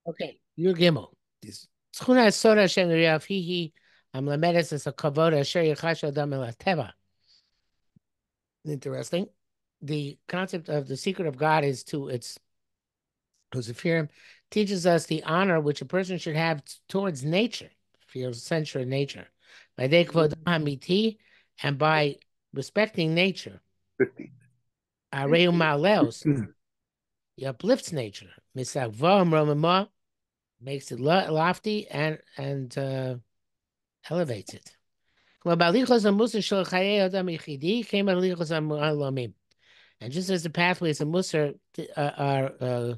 Okay, Yud Gimel. Tchuna Soda Hashem Yirav Hihi Amlamedes as a kavod asher yichash adam el teva. Interesting. The concept of the secret of God is to its Luciferum teaches us the honor which a person should have towards nature, feels censure in nature, by dekvod hamiti, and by respecting nature. 50. Areu ma'aleos, he uplifts nature. Misagvam romama makes it lofty and elevates it. And just as the pathways of Mussar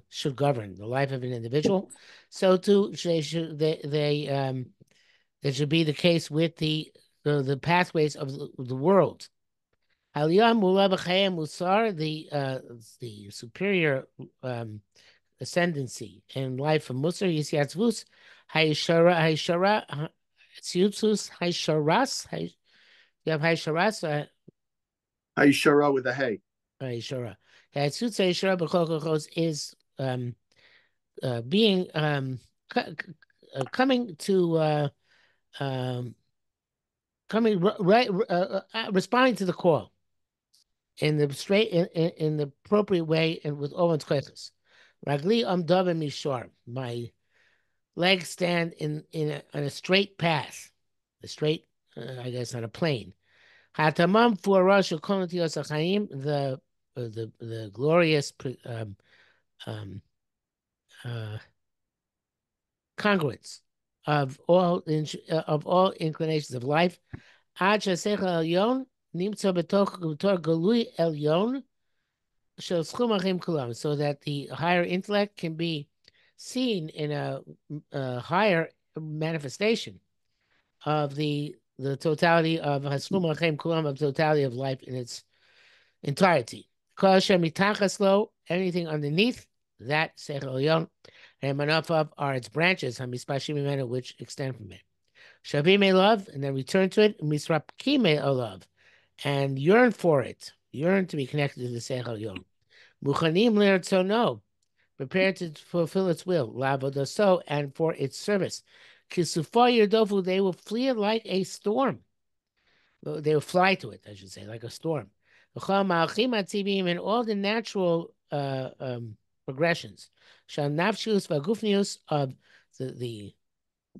should govern the life of an individual, so too that should be the case with the pathways of the world. Mussar, the superior ascendancy in life of Mussar, Yisyatzvus, Haishara, Tzutzus, Haisharas, you have Haisharas, Haishara with a hay. Haishara. Hatzutz Haishara B'chol is being coming to coming right responding to the call in the straight in the appropriate way and with all its questions. Ragli amdav mishar. My legs stand on a straight path, a straight, I guess, on a plane. Hatamam for Rosh Konotios Achaim, the glorious uh, congruence of all inclinations of life. Ad shasech elyon nimtza b'tor galui elyon shel schum achim kulam, so that the higher intellect can be seen in a higher manifestation of the totality of haschum achim kulam, of totality of life in its entirety. Kol Hashem mitachas lo, anything underneath that sechel elyon, and manafav are its branches, hamispashim mimenu, which extend from it. Shavim love, and then return to it, misrapkim love, and yearn for it, yearn to be connected to the sechel elyon. Muchanim le'ertzono, prepared to fulfill its will, lavodaso, and for its service. Kisufo yerdofu, they will flee like a storm. They will fly to it, I should say, like a storm. And all the natural progressions, shanafshus vagufnius, of the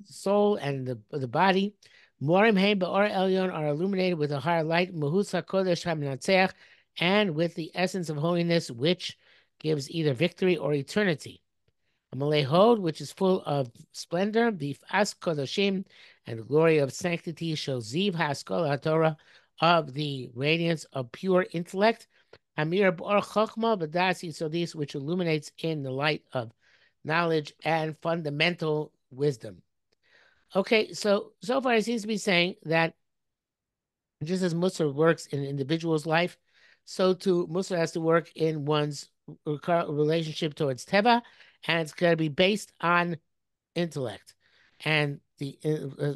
soul and the body, morim heim be'or elyon, are illuminated with a higher light, mahus hakodesh hamnatzeach, and with the essence of holiness, which gives either victory or eternity. A Malay Hod, which is full of splendor, bifas kodashim, and the glory of sanctity, shall ziv haskol Torah, of the radiance of pure intellect, Amir Bor Chochma B'das Yisodis, which illuminates in the light of knowledge and fundamental wisdom. Okay, so far it seems to be saying that just as Mussar works in an individual's life, so too Mussar has to work in one's relationship towards Teva, and it's got to be based on intellect. And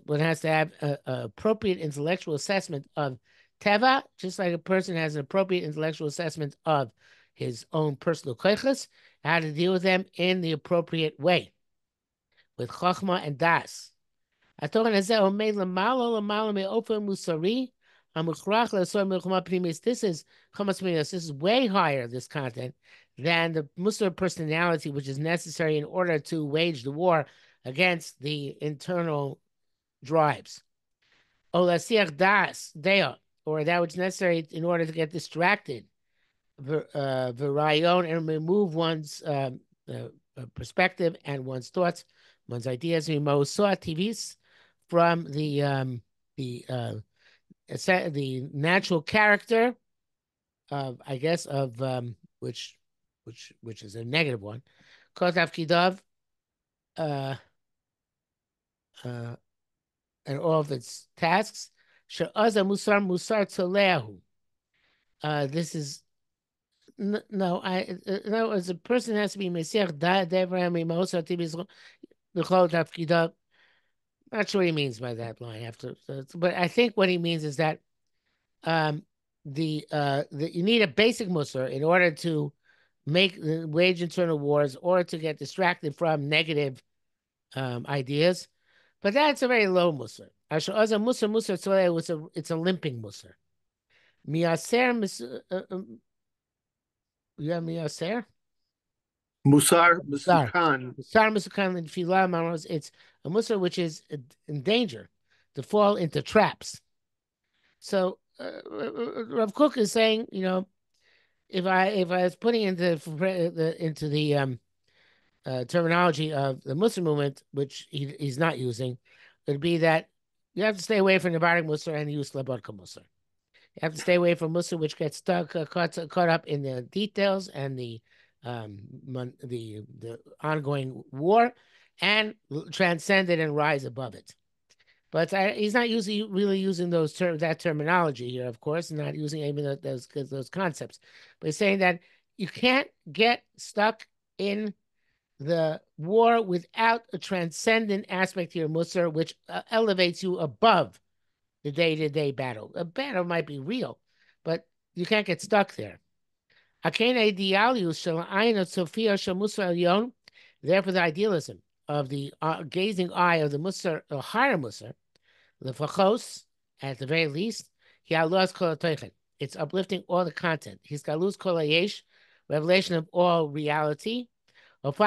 one has to have an appropriate intellectual assessment of Teva, just like a person has an appropriate intellectual assessment of his own personal koiches, how to deal with them in the appropriate way, with Chochma and Das. This is way higher, this content, than the Mussar personality, which is necessary in order to wage the war against the internal drives. Or that which is necessary in order to get distracted, v'rayon, and remove one's perspective and one's thoughts, one's ideas, from the natural character of, I guess, of which is a negative one. Kotaf Kidav, and all of its tasks. She'aza Mussar Tzoleahu. This is no, as a person has to be Mesiach Devraham Imosar Tibis L'chol Tafkidav. Not sure what he means by that line but I think what he means is that you need a basic Mussar in order to wage internal wars or to get distracted from negative ideas. But that's a very low Mussar. It's a limping Mussar. Miaser, yeah, Miaser? Mussar, Mussar. Musukan. Mussar Musukan in Filah Maros. It's a Mussar which is in danger to fall into traps. So Rav Kook is saying, if I was putting into the terminology of the Muslim movement, which he's not using, it'd be that you have to stay away from Navardic Mussar and use Labodka Mussar. You have to stay away from Mussar, which gets caught up in the details and the ongoing war, and transcend it and rise above it. But he's not really using that terminology here, of course, and not using even those concepts. But he's saying that you can't get stuck in the war without a transcendent aspect to your Mussar, which elevates you above the day-to-day battle. A battle might be real, but you can't get stuck there. Therefore, the idealism of the gazing eye of the Mussar, or higher Mussar, Lefachos, at the very least, it's uplifting all the content. He's got lose kol revelation of all reality, and the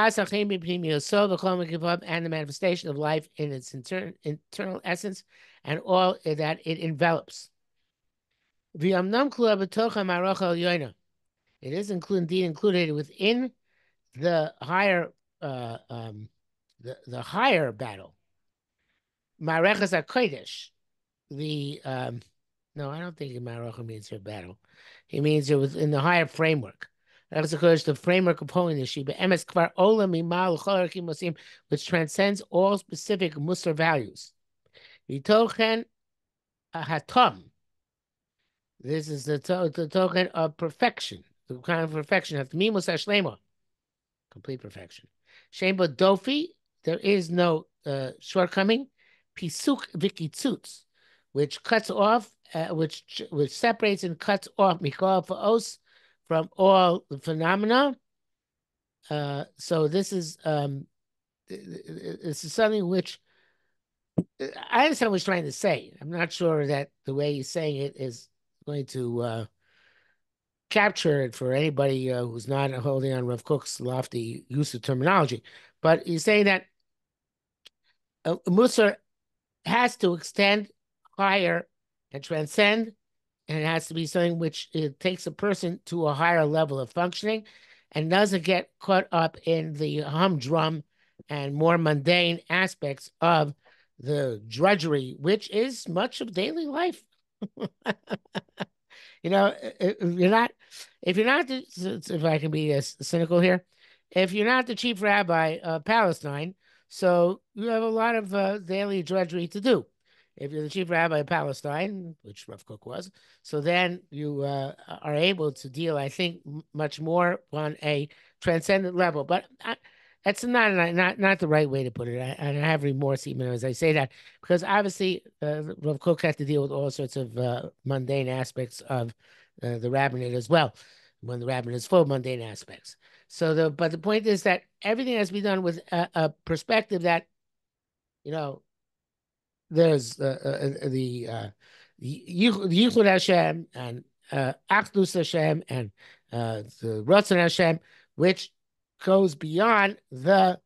manifestation of life in its internal essence and all that it envelops. It is indeed included within the higher the higher battle. Marechas HaKodesh, no, I don't think Marecha means her battle. He means it was in the higher framework. The framework of holiness, which transcends all specific Mussar values. Hatom. This is the token of perfection, the kind of perfection. Complete perfection. Shemba Dofi, there is no shortcoming. Pisuk Vikitzutz, which cuts off, which separates and cuts off Mikol Fa'os from all the phenomena. So this is something which I understand what he's trying to say. I'm not sure that the way he's saying it is going to capture it for anybody who's not holding on Rav Kook's lofty use of terminology. But he's saying that Mussar has to extend higher and transcend, and it has to be something which it takes a person to a higher level of functioning and doesn't get caught up in the humdrum and more mundane aspects of the drudgery, which is much of daily life. If you're not, if I can be cynical here, if you're not the chief rabbi of Palestine, so you have a lot of daily drudgery to do. If you're the chief rabbi of Palestine, which Rav Kook was, so then you are able to deal, I think, much more on a transcendent level. But that's not the right way to put it. I have remorse even as I say that, because obviously Rav Kook had to deal with all sorts of mundane aspects of the rabbinate as well, when the rabbinate is full of mundane aspects. But the point is that everything has to be done with a perspective that, there's the Yichud Hashem and Achdus Hashem and the Ratzon Hashem, which goes beyond the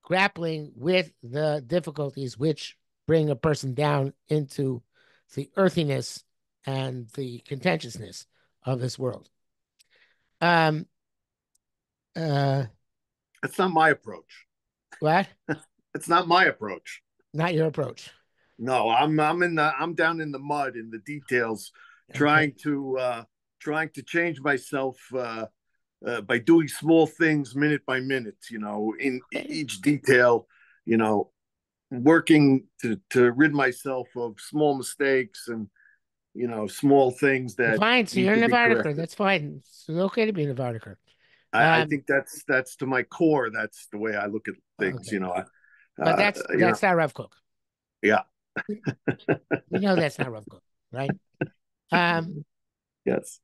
grappling with the difficulties which bring a person down into the earthiness and the contentiousness of this world. That's not my approach. What? It's not my approach. Not your approach. No, I'm down in the mud in the details, trying to change myself by doing small things minute by minute. In each detail, working to rid myself of small mistakes and small things that fine. So need you're to an be Navardiker. corrected. That's fine. It's okay to be an Navardiker. I think that's to my core. That's the way I look at things. Okay. But that's not Rav Kook. Yeah. That's not Rav Kook, right? Yes.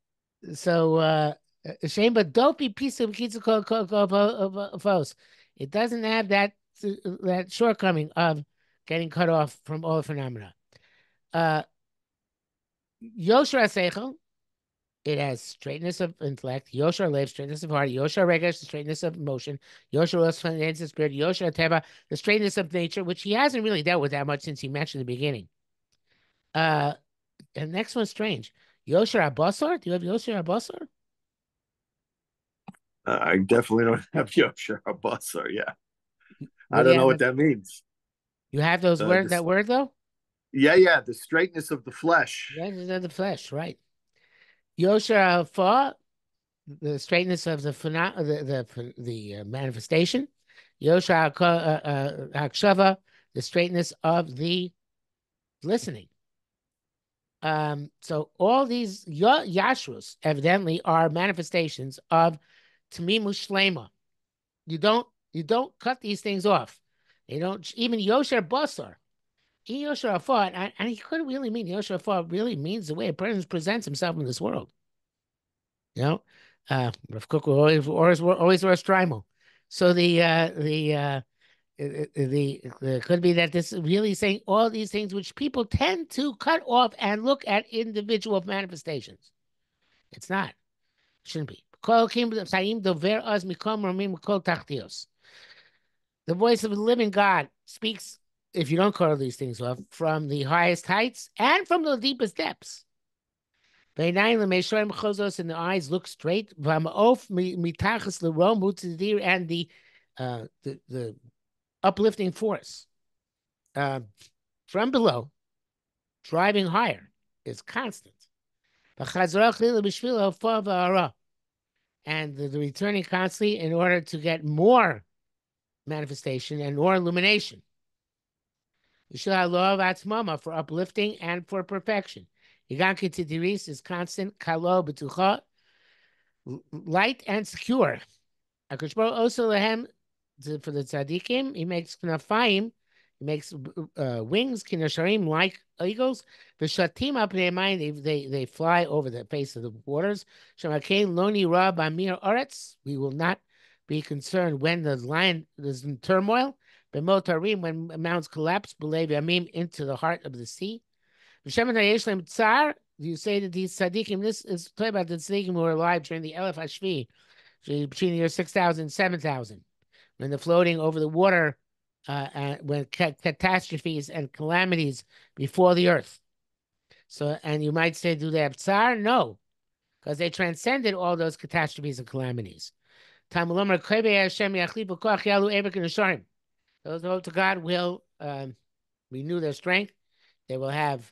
So Shame, but dopey piece of it doesn't have that shortcoming of getting cut off from all phenomena. Yosher Seichel, it has straightness of intellect. Yosher Lev, straightness of heart. Yosher Regesh, the straightness of emotion. Yosher Los, finance of spirit. Yosher Teva, the straightness of nature, which he hasn't really dealt with that much since he mentioned in the beginning. And the next one's strange. Yosher Abasar? Do you have Yosher Abasar? I definitely don't have Yosher Mussar. Yeah, I What do you don't know have? what that means. You have those words, This, that word though? yeah, yeah, the straightness of the flesh. Right, of the flesh, right. Yosher Alpha, the straightness of the manifestation. Yosher Hakshava, the straightness of the listening. So all these yashrus evidently are manifestations of Tamimus Shlema. You don't cut these things off. They don't even Yosher Basar. Yosher Afar, and he couldn't really mean Yosher Afar really means the way a person presents himself in this world. You know, Rav Kook will always wear a strimo. So it could be that this is really saying all these things which people tend to cut off and look at individual manifestations. It's not. It shouldn't be. The voice of the living God speaks, if you don't cut all these things off, from the highest heights and from the deepest depths. And the eyes look straight. And the uplifting force from below, driving higher, is constant. And the returning constantly in order to get more manifestation and more illumination. For uplifting and for perfection. Yiganki Tidiris is constant, kalo betucha, light and secure. Akushbar also lehem for the tzaddikim, he makes knafayim, he makes wings, kinasharim, like eagles. The shatim up their mind, they fly over the face of the waters. Shamakein loni rab amir oretz. We will not be concerned when the land is in turmoil. B'motarim, when mountains collapse, b'lev yamim, into the heart of the sea. V'shemet ha'yeshlem tsar. You say that these tzaddikim, this is talking about the tzaddikim who were alive during the Elef Hashvi, between the years 6,000 and 7,000, when they're floating over the water, when catastrophes and calamities before the earth. So, and you might say, do they have tsar? No, because they transcended all those catastrophes and calamities. Those who hope to God will renew their strength. They will have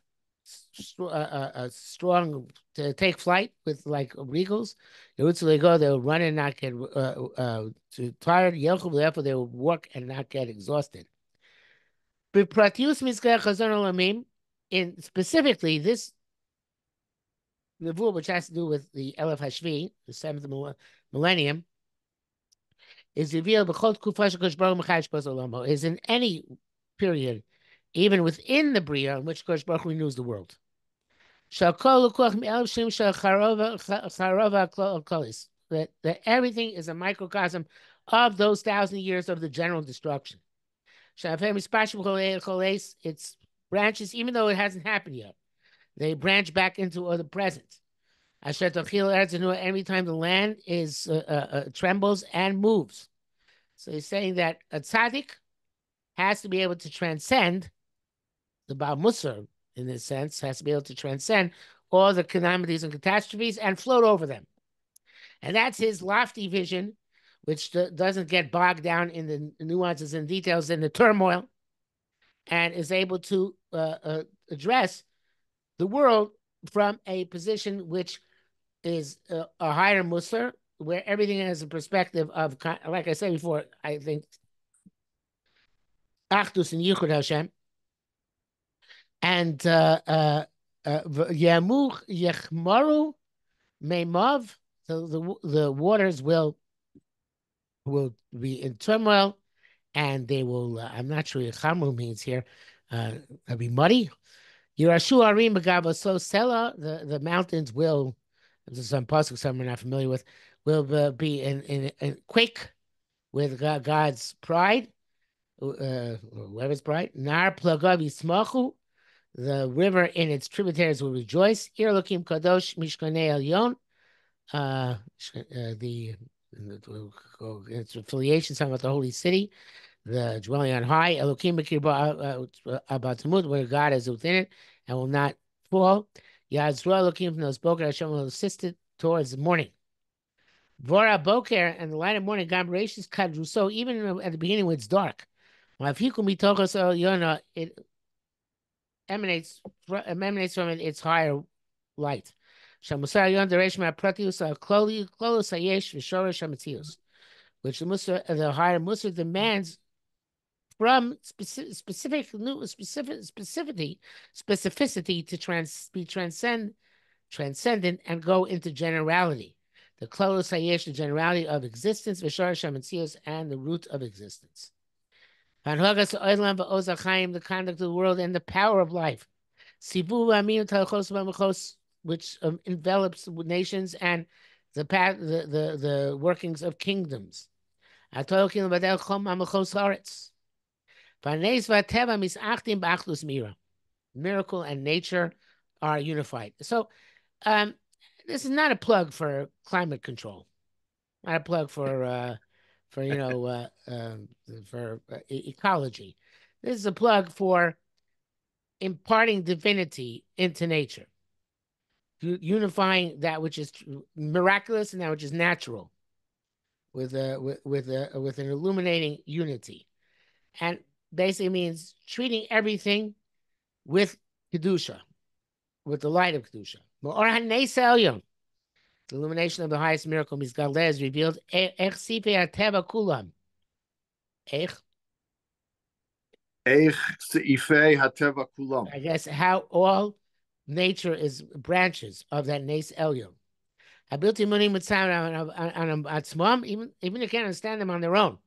a strong to take flight with like eagles. They go, they'll run and not get too tired. Therefore, they will walk and not get exhausted. In specifically this nevuah, which has to do with the Elef Hashvi, the seventh millennium, is revealed is in any period, even within the Bria, in which Kosh Baruch Hu renews the world. That everything is a microcosm of those 1,000 years of the general destruction. Its branches, even though it hasn't happened yet, they branch back into the present. Every time the land is trembles and moves. So he's saying that a tzaddik has to be able to transcend the Baal Mussar, in this sense, has to be able to transcend all the calamities and catastrophes and float over them. And that's his lofty vision, which doesn't get bogged down in the nuances and details and the turmoil, and is able to address the world from a position which is a higher Mussar, where everything has a perspective of, like I said before, I think, Achdus and Yichud Hashem. And Yamuch Yechmaru Meimav, the waters will be in turmoil, and they will. I'm not sure what Chamru means here. It'll be muddy. Yerashu Arim Begava, so Sela, the mountains will There's some pasuk some we're not familiar with. Will be in quake with God's pride, whoever's pride. Nar plagav yismachu. The river in its tributaries will rejoice. Irlokim kadosh mishkanei elyon. The its affiliation, talking about the holy city, the dwelling on high, Elokim Abatamut, where God is within it and will not fall. Yisroel Elokim from those Boker, Hashem will assist it towards the morning. Vora Boker and the light of morning, God gracious Kadru. So even at the beginning when it's dark, it emanates from it its higher light. Shamusar Yon Dereshma Pratius Klolos Hayesh Vishorish Hamatius, which the higher Mussar demands from specificity to be transcendent and go into generality. The Klolos Hayesh, the generality of existence, Vishorish Hamatius, and the root of existence. The conduct of the world and the power of life. Which envelops nations and the workings of kingdoms. Miracle and nature are unified. So this is not a plug for climate control, not a plug for ecology. This is a plug for imparting divinity into nature, unifying that which is miraculous and that which is natural with an illuminating unity, and basically means treating everything with kedusha, with the light of kedusha. The illumination of the highest miracle Mizgaleh is revealed. I guess how all nature is branches of that Nes Elyon. Even you can't understand them on their own.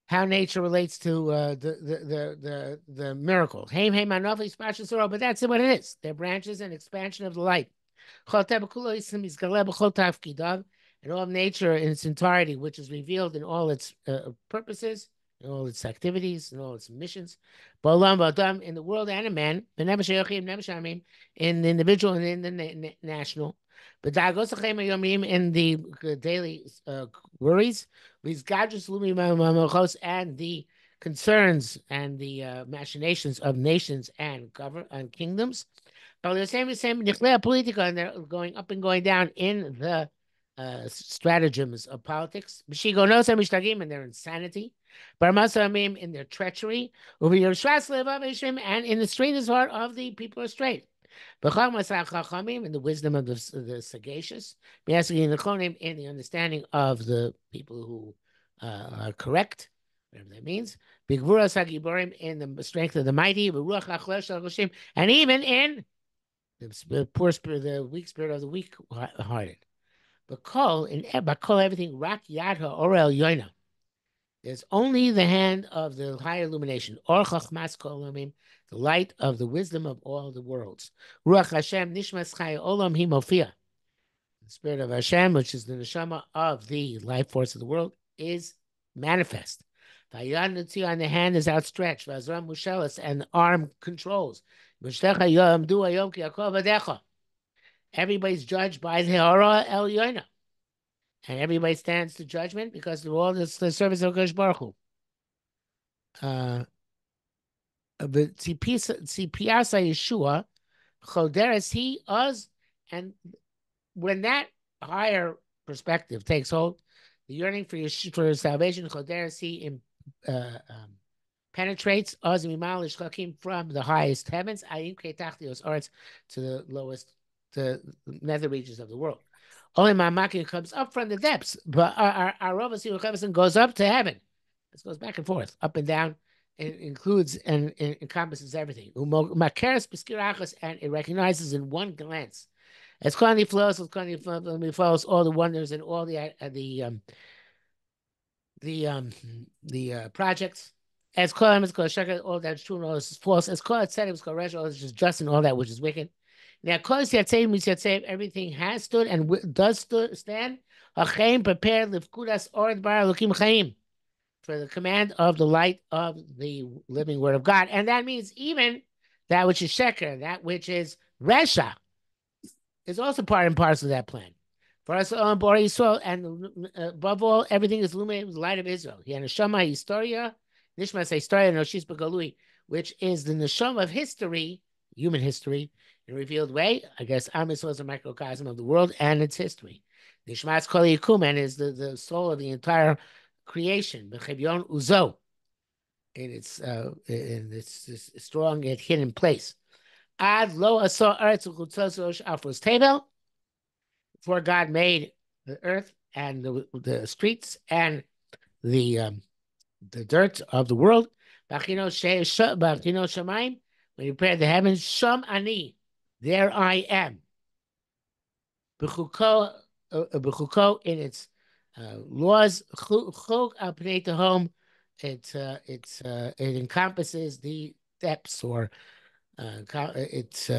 How nature relates to the miracle. But that's what it is. They're branches and expansion of the light. And all of nature in its entirety, which is revealed in all its purposes, in all its activities, in all its missions. In the world and in man, in the individual and in the national. In the daily worries, and the concerns and the machinations of nations and kingdoms. But the same, and they're going up and going down in the stratagems of politics. And their insanity. In their treachery. And in the straightest heart of the people are straight. In the wisdom of the sagacious. In the understanding of the people who are correct, whatever that means. In the strength of the mighty. And even in the poor spirit, the weak spirit of the weak-hearted. Bakol, everything, Rak Yadha Orel Yoina. There's only the hand of the higher illumination, Or Chachmas Kolamim, the light of the wisdom of all the worlds. Ruach Hashem Nishmas Chai Olam Himofia. The spirit of Hashem, which is the neshama of the life force of the world, is manifest. Vayad Nutzi, on the hand is outstretched. Vazram Mushelas, and the arm controls. Everybody's judged by the Hora El Yoina. And everybody stands to judgment because they're all the service of Kosh Baruch Hu. But Piasa Yeshua, Choderes he us, and when that higher perspective takes hold, the yearning for salvation, Choderes he penetrates us from the highest heavens, to the lowest, to the nether regions of the world. Only Mamaki comes up from the depths, but our Rovasi goes up to heaven. This goes back and forth, up and down. It includes and it encompasses everything. And it recognizes in one glance. As Kwani flows all the wonders and all the projects. As Kolam is called Shaka, all that's true and all is false. As Kolam said, it was called Resh, all is just and all that which is wicked. Now, everything has stood and does stand. Hachaim prepared lifkudas Orot bar Elokim chaim, for the command of the light of the living word of God. And that means even that which is sheker, that which is resha, is also part and parcel of that plan. For us on Bore Yisrael, and above all, everything is illuminated with the light of Israel. He had neshama historia, nishmas historia noshis begalui, which is the neshama of history, human history, in a revealed way. I guess Am Yisrael is a microcosm of the world and its history. Nishmas kol yikum, and is the soul of the entire creation. B'chevyon uzo, in its strong yet hidden place. Ad lo asa eretz uchutzos afros tevel, before God made the earth and the streets and the dirt of the world. Bachino shamayim, when you prepared the heavens, sham ani, there I am. B'chuko in its laws, chok al pnei tehom, it encompasses the depths, or it's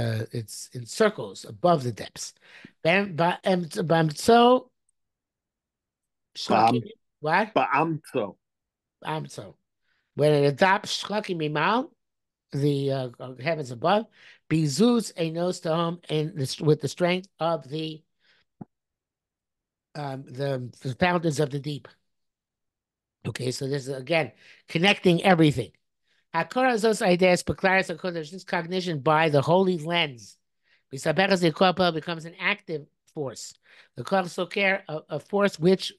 in circles above the depths. So Bam, what? Ba'amto. So when it adopts shchaki mimal, the heavens above, bizuz a nose to home, and with the strength of the fountains of the deep. Okay, so this is again connecting everything. This cognition by the holy lens. Becomes an active force. The Soker, a force which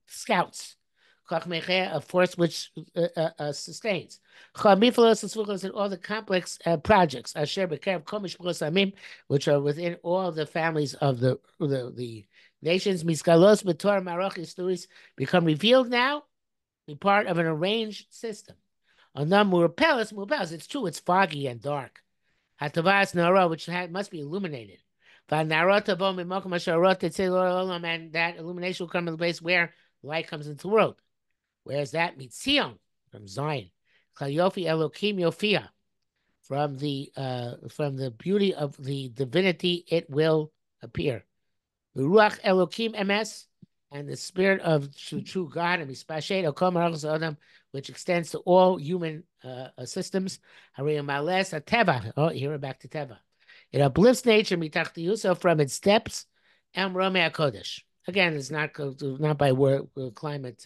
scouts. A force which sustains. And all the complex projects, which are within all the families of the nations, become revealed now, be part of an arranged system. It's true, it's foggy and dark. Hatavas Nara, which must be illuminated. And that illumination will come to the place where light comes into the world. Whereas that means Sion, from Zion. Chayofi Elokim Yofia, from the beauty of the divinity, it will appear. The Ruach Elokim Emes, and the spirit of true God, and which extends to all human systems. Oh, here we're back to Teva. It uplifts nature from its depths. Kodesh. Again, it's not by climate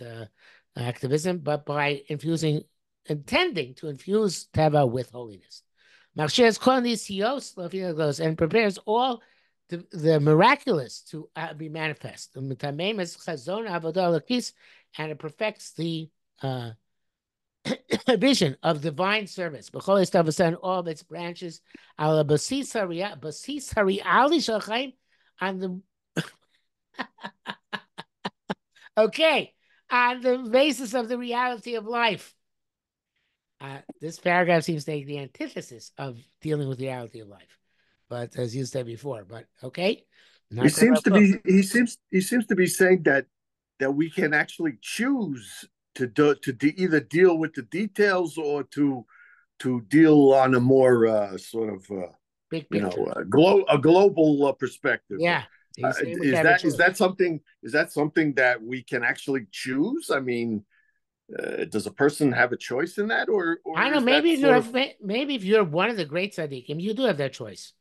activism, but by intending to infuse Teva with holiness. And prepares all the miraculous to be manifest. And it perfects the vision of divine service. All of its branches. On the okay, on the basis of the reality of life. This paragraph seems to take the antithesis of dealing with the reality of life, but as you said before. But okay, He seems to be saying that we can actually choose to either deal with the details or to deal on a more sort of big picture, a global perspective. Yeah, is that something that we can actually choose? I mean, does a person have a choice in that, or I don't know. Maybe if you're one of the great tzaddikim, you do have that choice.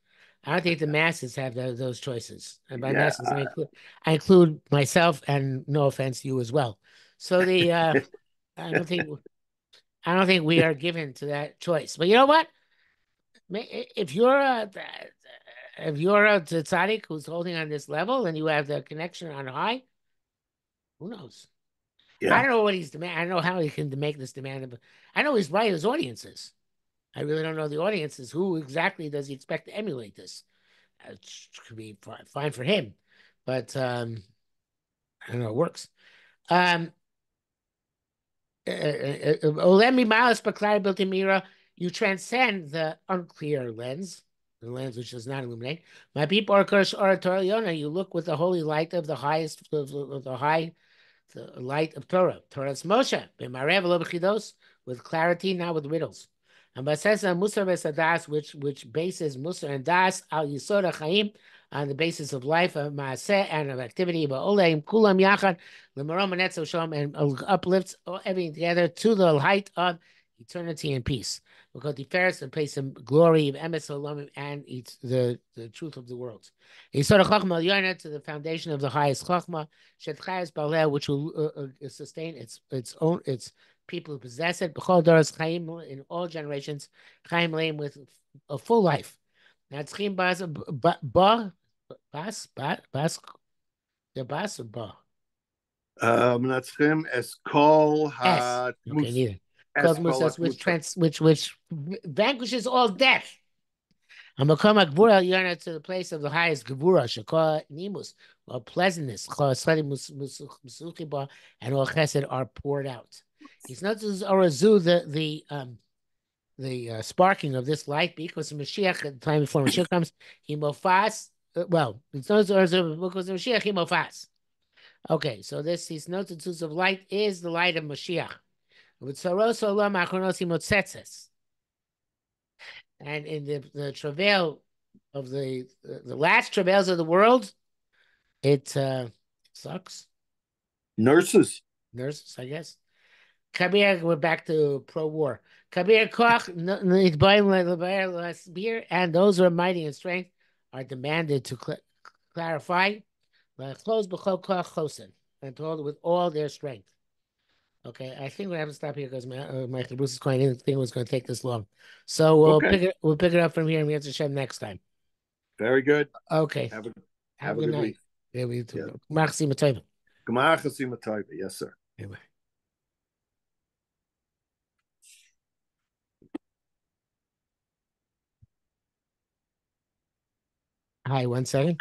I don't think the masses have those choices, and by masses I include myself, and no offense, you as well. So I don't think we are given to that choice. But you know what? If you're a tzaddik who's holding on this level, and you have the connection on high, who knows? Yeah. I don't know what he's demanding. I don't know how he can make this demand. I know he's right. His audiences. I really don't know the audiences. Who exactly does he expect to emulate this? It could be fine for him, but I don't know. It works. You transcend the unclear lens, the lens which does not illuminate. My people are cursed oratoriona. You look with the holy light of the highest, of the light of Torah. Torah's Moshe, with clarity, not with riddles. And but says Mussar v'sadas, which bases Mussar and Das al Yisod Chaim on the basis of life, of Maaseh, and of activity, but Oleim Kulam Yachad, L'marom Netzo Shalom, and uplifts everything together to the height of eternity and peace. Because the first and place in glory of Emes Olamim and it's the truth of the world. Yisod Chachma Yonah to the foundation of the highest Chachma, Shet Chayes Baleh, which will sustain its people who possess it. B'chol doros chaim in all generations, chaim leim with a full life. Natzchim bas the bas or ba Menatschim Eskol s. Ha Okay, neither. Called Eskol musas, HaKmusar. which vanquishes all death. Amakom Gvura Yana to the place of the highest Gvura, Shakah Nimus, or pleasantness, and all chesed are poured out. He's not Orazu, the sparking of this light, because Mashiach, at the time before Mashiach comes, he mofas. It's not Orazu because of Mashiach, he mofas. Okay, so these notices of light is the light of Mashiach. With Saros Olam Achronos Himotzetzes. And in the travail of the last travails of the world, it sucks. Nurses. Nurses, I guess. Kabir, we're back to pro-war. Kabir Koch, beer, and those who are mighty in strength are demanded to clarify, close and told with all their strength. Okay, I think we have to stop here because my Bruce is going. I didn't think it was going to take this long, so Okay. we'll pick it up from here and we have to Shem next time. Very good. Okay, Have a a good good night. week. Yeah, we Yeah. too. Merci, Matova. Gemara Chasim Atayva. Yes, sir. Anyway. Hi, 1 second.